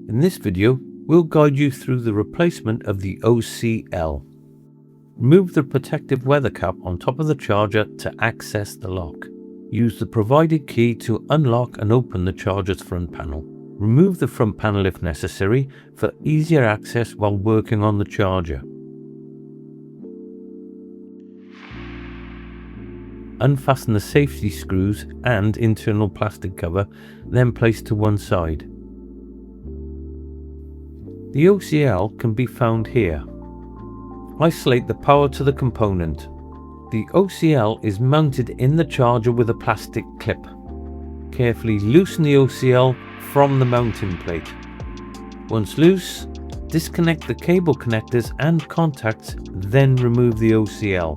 In this video, we'll guide you through the replacement of the OCL. Remove the protective weather cap on top of the charger to access the lock. Use the provided key to unlock and open the charger's front panel. Remove the front panel if necessary for easier access while working on the charger. Unfasten the safety screws and internal plastic cover, then place to one side. The OCL can be found here. Isolate the power to the component. The OCL is mounted in the charger with a plastic clip. Carefully loosen the OCL from the mounting plate. Once loose, disconnect the cable connectors and contacts, then remove the OCL.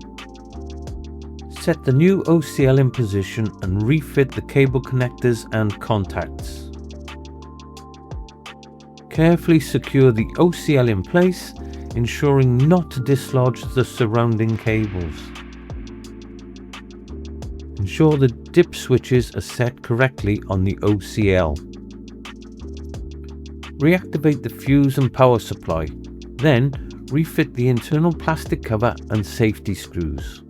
Set the new OCL in position and refit the cable connectors and contacts. Carefully secure the OCL in place, ensuring not to dislodge the surrounding cables. Ensure the dip switches are set correctly on the OCL. Reactivate the fuse and power supply, then refit the internal plastic cover and safety screws.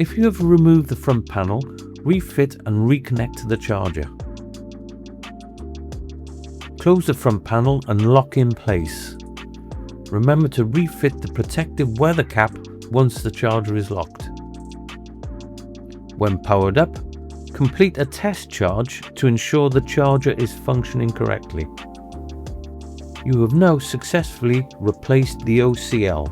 If you have removed the front panel, refit and reconnect to the charger. Close the front panel and lock in place. Remember to refit the protective weather cap once the charger is locked. When powered up, complete a test charge to ensure the charger is functioning correctly. You have now successfully replaced the OCL.